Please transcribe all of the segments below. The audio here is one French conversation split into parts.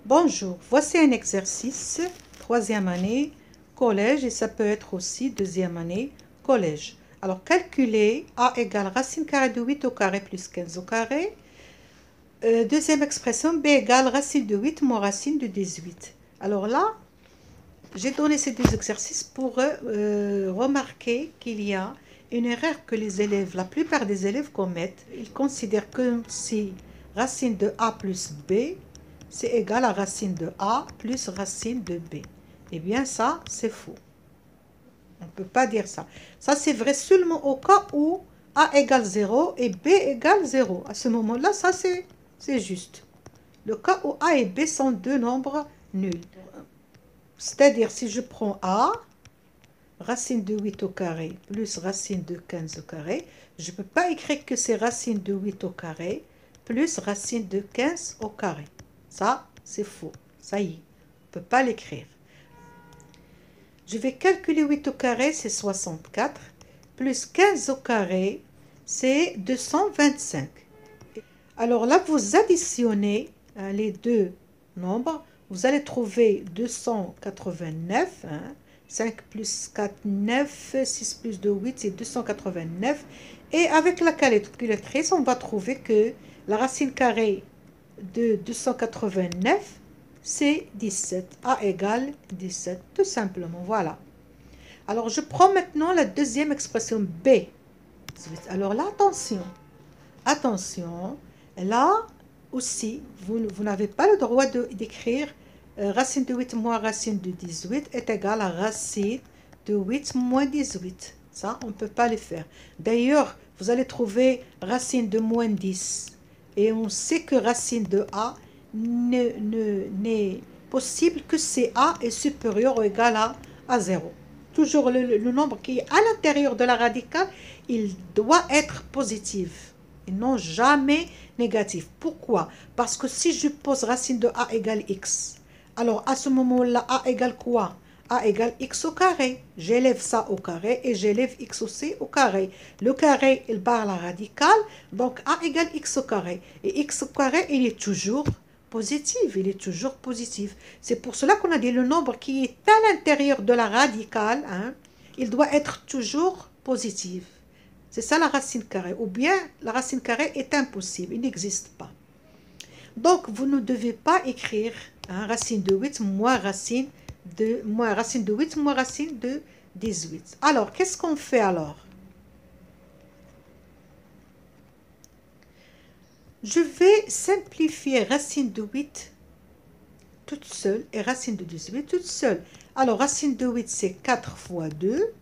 Bonjour, voici un exercice, troisième année, collège, et ça peut être aussi deuxième année, collège. Alors, calculer a égale racine carrée de 8 au carré plus 15 au carré. Deuxième expression, b égale racine de 8 moins racine de 18. Alors là, j'ai donné ces deux exercices pour remarquer qu'il y a une erreur que les élèves, la plupart des élèves commettent. Ils considèrent que si racine de a plus b, c'est égal à racine de a plus racine de b. Eh bien, ça, c'est faux. On ne peut pas dire ça. Ça, c'est vrai seulement au cas où a égale 0 et b égale 0. À ce moment-là, ça, c'est juste. Le cas où a et b sont deux nombres nuls. C'est-à-dire, si je prends a, racine de 8 au carré plus racine de 15 au carré, je ne peux pas écrire que c'est racine de 8 au carré plus racine de 15 au carré. Ça, c'est faux. Ça y est, on ne peut pas l'écrire. Je vais calculer 8 au carré, c'est 64, plus 15 au carré, c'est 225. Alors là, vous additionnez les deux nombres, vous allez trouver 289, 5 plus 4, 9, 6 plus 2, 8, c'est 289. Et avec la calculatrice, on va trouver que la racine carrée de 289, c'est 17. A égale 17, tout simplement, voilà. Alors, je prends maintenant la deuxième expression B. Alors là, attention, là aussi, vous n'avez pas le droit d'écrire racine de 8 moins racine de 18 est égal à racine de 8 moins 18. Ça, on ne peut pas le faire. D'ailleurs, vous allez trouver racine de moins 10. Et on sait que racine de A n'est possible que si A est supérieur ou égal à 0. Toujours le nombre qui est à l'intérieur de la radicale, il doit être positif et non jamais négatif. Pourquoi? Parce que si je pose racine de A égale X, alors à ce moment-là, A égale quoi? A égale X au carré. J'élève ça au carré et j'élève X aussi au carré. Le carré, il barre la radicale, donc A égale X au carré. Et X au carré, il est toujours positif, il est toujours positif. C'est pour cela qu'on a dit le nombre qui est à l'intérieur de la radicale, il doit être toujours positif. C'est ça la racine carrée. Ou bien la racine carrée est impossible, il n'existe pas. Donc vous ne devez pas écrire racine de 8 moins racine de 8 moins racine de 18. Alors, qu'est-ce qu'on fait alors? Je vais simplifier racine de 8 toute seule et racine de 18 toute seule. Alors, racine de 8, c'est 4 fois 2.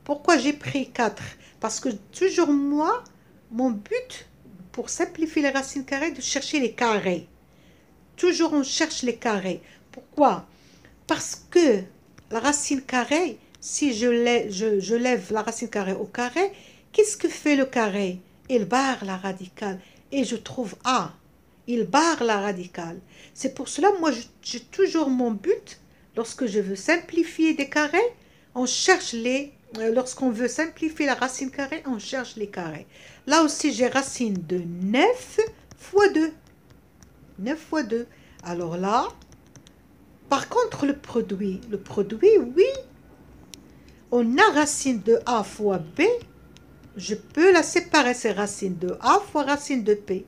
Pourquoi j'ai pris 4? Parce que toujours moi, mon but pour simplifier les racines carrées, de chercher les carrés. Toujours on cherche les carrés. Pourquoi? Parce que la racine carrée, si je lève la racine carrée au carré, qu'est-ce que fait le carré? Il barre la radicale. Et je trouve A. Il barre la radicale. C'est pour cela, moi, j'ai toujours mon but, lorsque je veux simplifier des carrés, on cherche lorsqu'on veut simplifier la racine carrée, on cherche les carrés. Là aussi, j'ai racine de 9 fois 2. 9 fois 2. Alors là, par contre, le produit, oui, on a racine de A fois B. Je peux la séparer, c'est racine de A fois racine de B.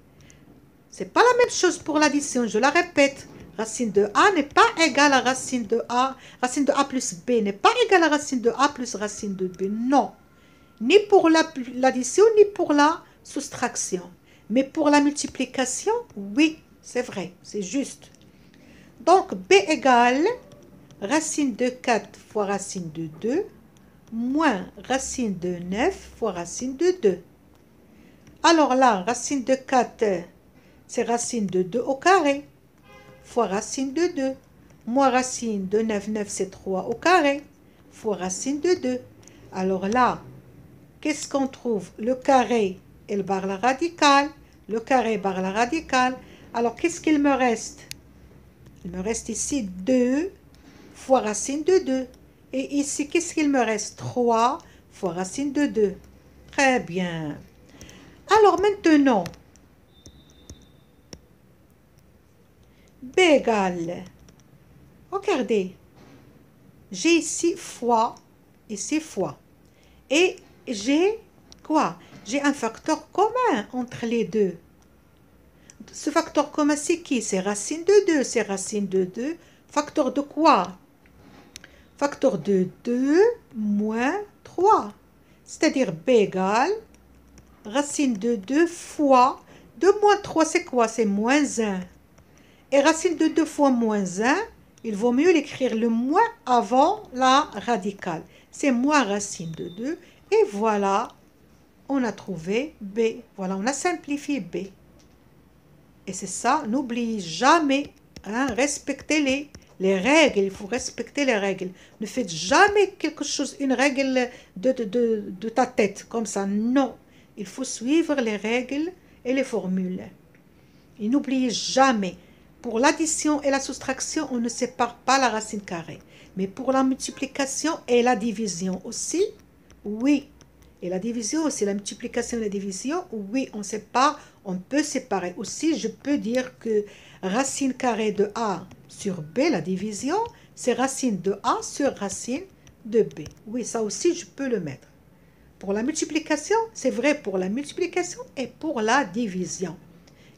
C'est pas la même chose pour l'addition, je la répète. Racine de A n'est pas égale à racine de A. Racine de A plus B n'est pas égale à racine de A plus racine de B. Non. Ni pour l'addition, ni pour la soustraction. Mais pour la multiplication, oui, c'est vrai, c'est juste. Donc, B égale racine de 4 fois racine de 2 moins racine de 9 fois racine de 2. Alors là, racine de 4, c'est racine de 2 au carré fois racine de 2. Moins racine de 9, 9 c'est 3 au carré fois racine de 2. Alors là, qu'est-ce qu'on trouve? Le carré, il barre la radicale. Le carré barre la radicale. Alors, qu'est-ce qu'il me reste? Il me reste ici 2 fois racine de 2. Et ici, qu'est-ce qu'il me reste? 3 fois racine de 2. Très bien. Alors maintenant, B égale, regardez, j'ai ici fois, ici fois. Et j'ai quoi? J'ai un facteur commun entre les deux. Ce facteur commun, c'est qui? C'est racine de 2, c'est racine de 2. Facteur de quoi? Facteur de 2 moins 3. C'est-à-dire B égale racine de 2 fois 2 moins 3, c'est quoi? C'est moins 1. Et racine de 2 fois moins 1, il vaut mieux l'écrire le moins avant la radicale. C'est moins racine de 2. Et voilà, on a trouvé B. Voilà, on a simplifié B. Et c'est ça, n'oubliez jamais, hein, respectez les règles, il faut respecter les règles. Ne faites jamais quelque chose, une règle de ta tête, comme ça, non. Il faut suivre les règles et les formules. Et n'oubliez jamais, pour l'addition et la soustraction, on ne sépare pas la racine carrée. Mais pour la multiplication et la division aussi, oui. Et la division aussi, la multiplication et la division, oui, on sépare, on peut séparer. Aussi, je peux dire que racine carrée de A sur B, la division, c'est racine de A sur racine de B. Oui, ça aussi, je peux le mettre. Pour la multiplication, c'est vrai pour la multiplication et pour la division.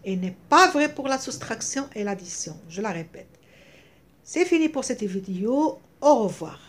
Et n'est pas vrai pour la soustraction et l'addition. Je la répète. C'est fini pour cette vidéo. Au revoir.